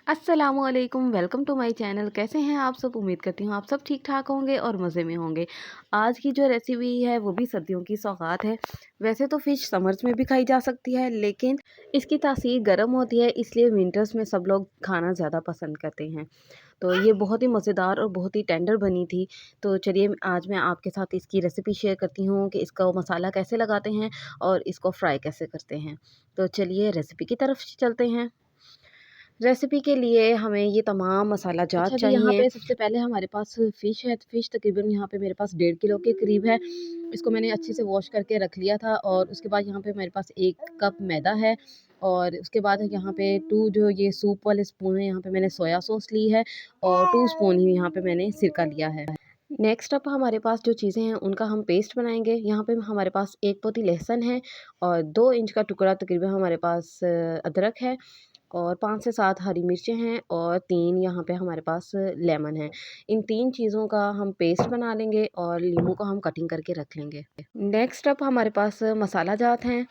अस्सलामुअलैकुम, welcome to my channel. कैसे हैं आप सब? उम्मीद करती हूँ आप सब ठीक ठाक होंगे और मज़े में होंगे। आज की जो रेसिपी है वो भी सर्दियों की सौगात है। वैसे तो फ़िश समर्स में भी खाई जा सकती है, लेकिन इसकी तासीर गर्म होती है, इसलिए विंटर्स में सब लोग खाना ज़्यादा पसंद करते हैं। तो ये बहुत ही मज़ेदार और बहुत ही टेंडर बनी थी। तो चलिए आज मैं आपके साथ इसकी रेसिपी शेयर करती हूँ कि इसका मसाला कैसे लगाते हैं और इसको फ्राई कैसे करते हैं। तो चलिए रेसिपी की तरफ चलते हैं। रेसिपी के लिए हमें ये तमाम मसाला जात अच्छा जी, यहाँ चाहिए। पे सबसे पहले हमारे पास फ़िश है, फ़िश तकरीबन यहाँ पे मेरे पास 1.5 किलो के करीब है। इसको मैंने अच्छे से वॉश करके रख लिया था और उसके बाद यहाँ पे मेरे पास 1 कप मैदा है और उसके बाद यहाँ पे 2 जो ये सूप वाले स्पून हैं, यहाँ पे मैंने सोया सॉस ली है और 2 स्पून ही यहाँ पे मैंने सिरका लिया है। नेक्स्ट अप हमारे पास जो चीज़ें हैं उनका हम पेस्ट बनाएँगे। यहाँ पे हमारे पास 1 पोती लहसुन है और 2 इंच का टुकड़ा तकरीबन हमारे पास अदरक है और 5 से 7 हरी मिर्चें हैं और 3 यहाँ पे हमारे पास लेमन है। इन 3 चीज़ों का हम पेस्ट बना लेंगे और नींबू को हम कटिंग करके रख लेंगे। नेक्स्ट अप हमारे पास मसाला जात हैं।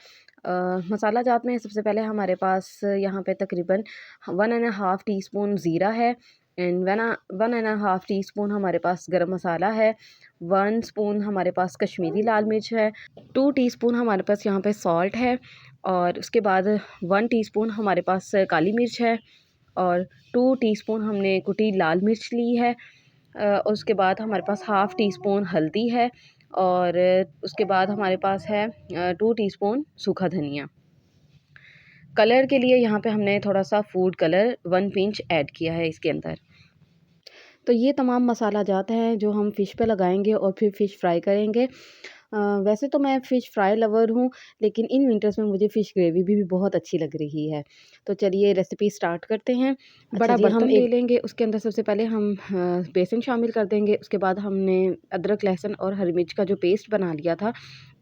मसाला जात में सबसे पहले हमारे पास यहाँ पे तकरीबन 1 एंड हाफ़ टी स्पून ज़ीरा है and 1 and half tea spoon हमारे पास गरम मसाला है। 1 स्पून हमारे पास कश्मीरी लाल मिर्च है। 2 टीस्पून हमारे पास यहाँ पे सॉल्ट है और उसके बाद 1 टीस्पून हमारे पास काली मिर्च है और 2 टीस्पून हमने कुटी लाल मिर्च ली है। उसके बाद हमारे पास हाफ़ टी स्पून हल्दी है और उसके बाद हमारे पास है 2 टीस्पून सूखा धनिया। कलर के लिए यहाँ पे हमने थोड़ा-सा फूड कलर 1 पिंच ऐड किया है इसके अंदर। तो ये तमाम मसाला जात हैं जो हम फ़िश पे लगाएँगे और फिर फ़िश फ्राई करेंगे। वैसे तो मैं फ़िश फ्राई लवर हूँ, लेकिन इन विंटर्स में मुझे फ़िश ग्रेवी भी बहुत अच्छी लग रही है। तो चलिए रेसिपी स्टार्ट करते हैं। अच्छा बड़ा जी, हम बर्तन ले एक लेंगे, उसके अंदर सबसे पहले हम बेसन शामिल कर देंगे। उसके बाद हमने अदरक, लहसुन और हरी मिर्च का जो पेस्ट बना लिया था,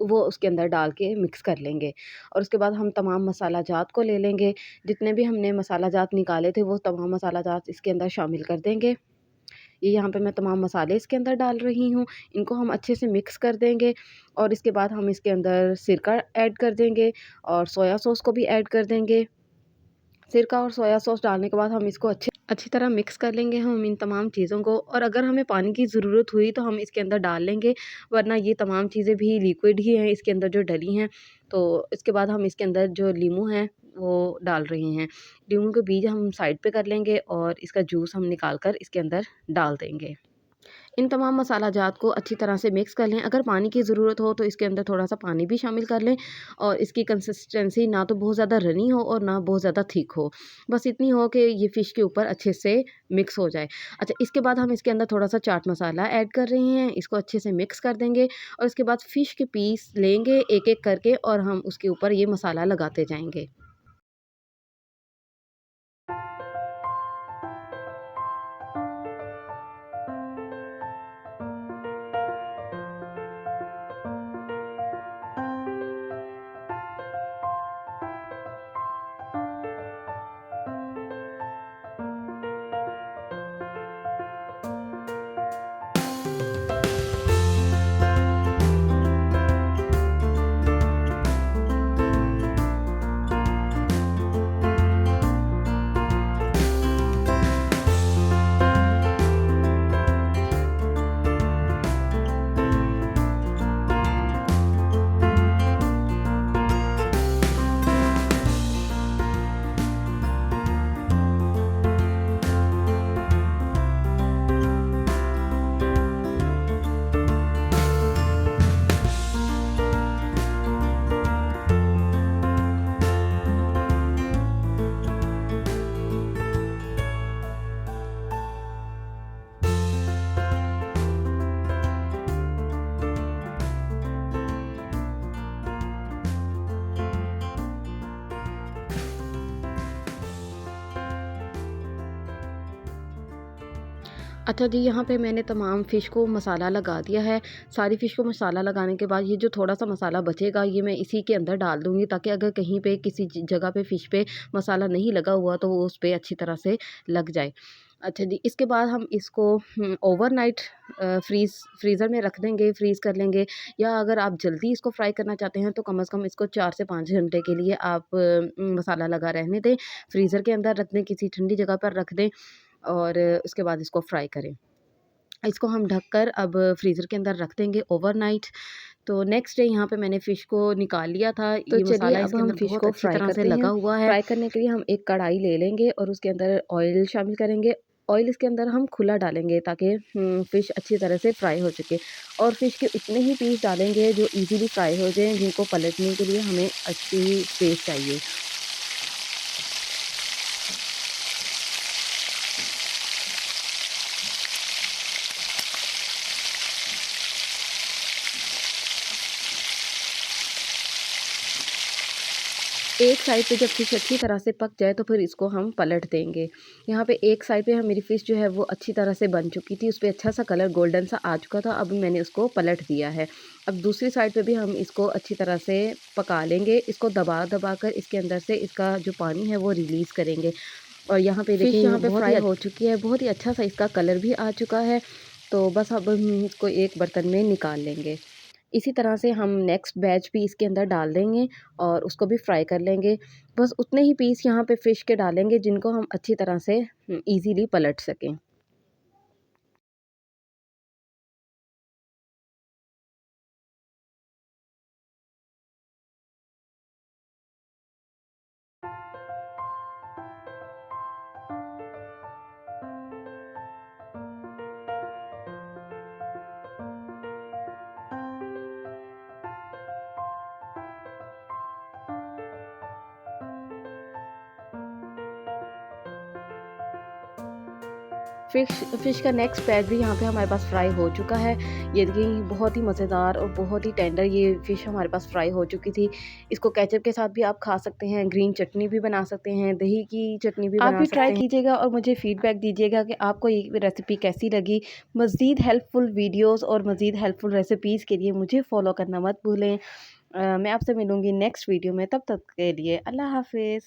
वो उसके अंदर डाल के मिक्स कर लेंगे और उसके बाद हम तमाम मसाला जात को ले लेंगे। जितने भी हमने मसाला जात निकाले थे, वो तमाम मसाला जात इसके अंदर शामिल कर देंगे। ये यहाँ पे मैं तमाम मसाले इसके अंदर डाल रही हूँ। इनको हम अच्छे से मिक्स कर देंगे और इसके बाद हम इसके अंदर सिरका ऐड कर देंगे और सोया सॉस को भी ऐड कर देंगे। सिरका और सोया सॉस डालने के बाद हम इसको अच्छी तरह मिक्स कर लेंगे हम इन तमाम चीज़ों को और अगर हमें पानी की ज़रूरत हुई तो हम इसके अंदर डाल लेंगे, वरना ये तमाम चीज़ें भी लिक्विड ही हैं इसके अंदर जो डली हैं। तो इसके बाद हम इसके अंदर जो नींबू है वो डाल रहे हैं। नींबू के बीज हम साइड पे कर लेंगे और इसका जूस हम निकाल कर इसके अंदर डाल देंगे। इन तमाम मसाला जात को अच्छी तरह से मिक्स कर लें। अगर पानी की ज़रूरत हो तो इसके अंदर थोड़ा-सा पानी भी शामिल कर लें और इसकी कंसिस्टेंसी ना तो बहुत ज़्यादा रनी हो और ना बहुत ज़्यादा थिक हो। बस इतनी हो कि ये फ़िश के ऊपर अच्छे से मिक्स हो जाए। अच्छा, इसके बाद हम इसके अंदर थोड़ा-सा चाट मसाला ऐड कर रहे हैं। इसको अच्छे से मिक्स कर देंगे और उसके बाद फ़िश के पीस लेंगे एक-एक करके और हम उसके ऊपर ये मसाला लगाते जाएँगे। अच्छा जी, यहाँ पे मैंने तमाम फ़िश को मसाला लगा दिया है। सारी फ़िश को मसाला लगाने के बाद ये जो थोड़ा-सा मसाला बचेगा ये मैं इसी के अंदर डाल दूँगी, ताकि अगर कहीं पे किसी ज जगह पे फ़िश पे मसाला नहीं लगा हुआ तो वो उस पे अच्छी तरह से लग जाए। अच्छा जी, इसके बाद हम इसको ओवरनाइट फ्रीज़र में रख देंगे, फ्रीज़ कर लेंगे, या अगर आप जल्दी इसको फ्राई करना चाहते हैं तो कम से कम इसको 4 से 5 घंटे के लिए आप मसाला लगा रहने दें। फ्रीज़र के अंदर रख दें, किसी ठंडी जगह पर रख दें और उसके बाद इसको फ्राई करें। इसको हम ढककर अब फ्रीज़र के अंदर रख देंगे ओवरनाइट। तो नेक्स्ट डे यहाँ पे मैंने फ़िश को निकाल लिया था। तो ये चलिए मसाला अब इसके हम अंदर फ़िश बहुत को अच्छी फ्राई तरह से करते लगा हैं। हुआ है। फ्राई करने के लिए हम एक कढ़ाई ले लेंगे और उसके अंदर ऑयल शामिल करेंगे। ऑयल इसके अंदर हम खुला डालेंगे, ताकि फ़िश अच्छी तरह से फ्राई हो सके, और फ़िश के उतने ही पीस डालेंगे जो ईज़िली फ्राई हो जाएँ, जिनको पलटने के लिए हमें अच्छी स्पेस चाहिए। एक साइड पे जब फ़िश अच्छी तरह से पक जाए तो फिर इसको हम पलट देंगे। यहाँ पे एक साइड पे मेरी फ़िश जो है वो अच्छी तरह से बन चुकी थी, उसपे अच्छा-सा कलर गोल्डन सा आ चुका था, अब मैंने उसको पलट दिया है। अब दूसरी साइड पे भी हम इसको अच्छी तरह से पका लेंगे, इसको दबा-दबा कर इसके अंदर से इसका जो पानी है वो रिलीज़ करेंगे। और यहाँ पे फ़िश देखिए यहाँ पे बहुत ही फ्राई हो चुकी है, बहुत ही अच्छा-सा इसका कलर भी आ चुका है। तो बस अब हम इसको एक बर्तन में निकाल लेंगे। इसी तरह से हम नेक्स्ट बैच भी इसके अंदर डाल देंगे और उसको भी फ्राई कर लेंगे। बस उतने ही पीस यहाँ पे फ़िश के डालेंगे जिनको हम अच्छी तरह से ईज़िली पलट सकें। फ़िश फ़िश का नेक्स्ट बैच भी यहाँ पे हमारे पास फ्राई हो चुका है। ये देखिए बहुत ही मज़ेदार और बहुत ही टेंडर ये फ़िश हमारे पास फ्राई हो चुकी थी। इसको केचप के साथ भी आप खा सकते हैं, ग्रीन चटनी भी बना सकते हैं, दही की चटनी भी आप बना भी सकते ट्राई हैं। कीजिएगा और मुझे फ़ीडबैक दीजिएगा कि आपको ये रेसिपी कैसी लगी। मज़ीद हेल्पफुल वीडियोज़ और मज़ीद हेल्पफुल रेसिपीज़ के लिए मुझे फ़ॉलो करना मत भूलें। मैं आपसे मिलूँगी नेक्स्ट वीडियो में, तब तक के लिए अल्लाह हाफ़िज़।